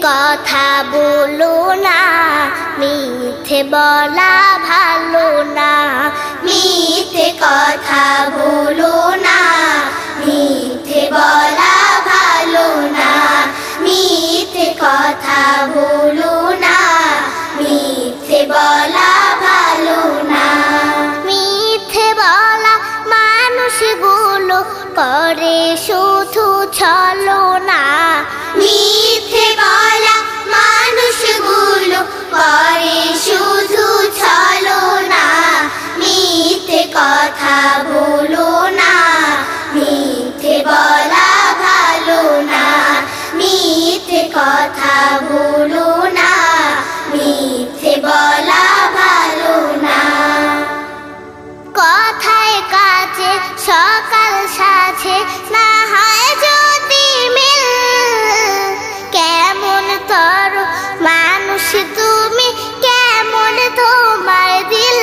কথা বলো না, মিথ্যে বলা ভালো না। মিথ্যে কথা বলো না, মিথ্যে বলা ভালো না। মিথ্যে কথা বলো না, মিথ্যে বলা ভালো না। মিথ্যে বলা মানুষগুলো করে শুধু ছলনা। মিথ্যে বলা মানুষগুলো করে শুধু ছলনা। মিথ্যে কথা বলো না, মিথ্যে বলা ভালো না। মিথ্যে কথা বলো না, মিথ্যে বলা ভালো না। কথায় কাজে সকাল সাজে না হয় যদি মিল, কেমন তর মানুষ তুমি, কেমন তোমার দিল।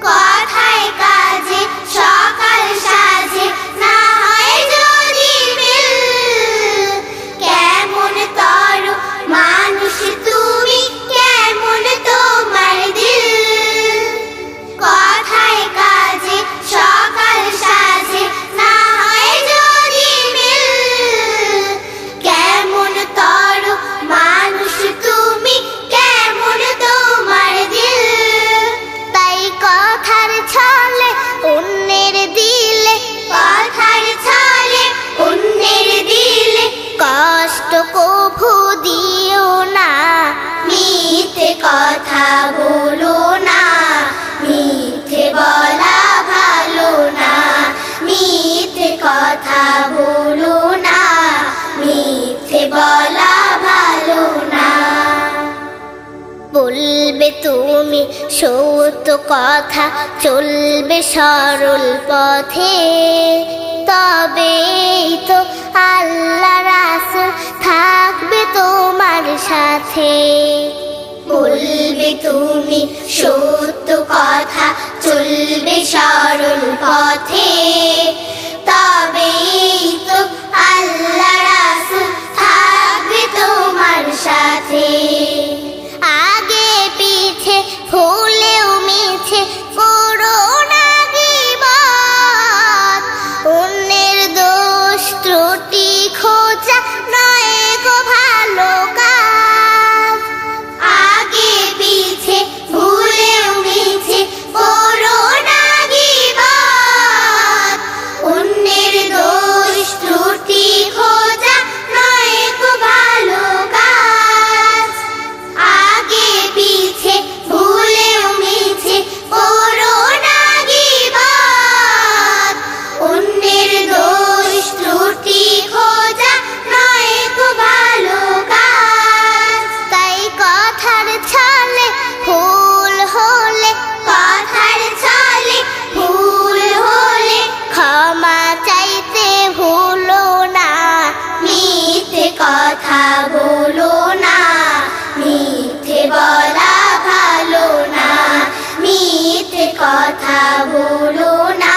কথায় কাজে সকাল সাজে না হয় যদি মিল, কেমন তর মানুষ তুমি, কেমন তোমার দিল। কথায় কাজে সকাল সাজে না হয় যদি মিল, কেমন তর মানুষ তুমি, কেমন তোমার দিল। তাই কথার ছলে অন্যের দিলে, কথার ছলে অন্যের দিলে কষ্ট কভু দিও না। মিথ্যে কথা বলো না, মিথ্যে বলা ভালো না। মিথ্যে কথা বলো না, মিথ্যে বলা ভালো না। বলবে তুমি সত্য কথা, চলবে সরল পথে, তবেই তো আল্লাহ রাসূল থাকবে তোমার সাথে। বলবে তুমি সত্য কথা, চলবে সরল পথে, তবেই তো আল্লাহ রাসূল থাকবে তোমার সাথে। আগে পিছে ভুলেও মিছে করো না গীবত, অন্যের দোষ ত্রুটি খোঁজা নয় গো ভালো কাজ। আগে পিছে ভুলেও মিছে করো না গীবত, অন্যের দোষ ত্রুটি খোঁজা নয় গো ভালো কাজ। আগে পিছে ভুলেও মিছে করো না গীবত, অন্যের দোষ ত্রুটি খোঁজা নয় গো ভালো কাজ। তাই কথার ছলে ভুল হলে, কথার ছলে ভুল হলে ক্ষমা চাইতে ভুলো না। মিথ্যে কথা বলো না, মিথ্যে বলা ভালো না। মিথ্যে কথা বলো না,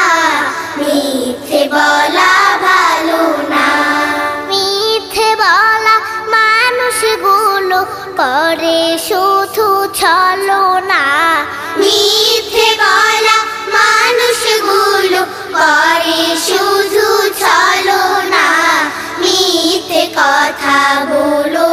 মিথ্যে বলা ভালো না। মিথ্যে বলা মানুষগুলো করে শুধু ছলনা। মিথ্যে বলা মানুষগুলো করে শুধু ছলনা। মিথ্যে কথা বলো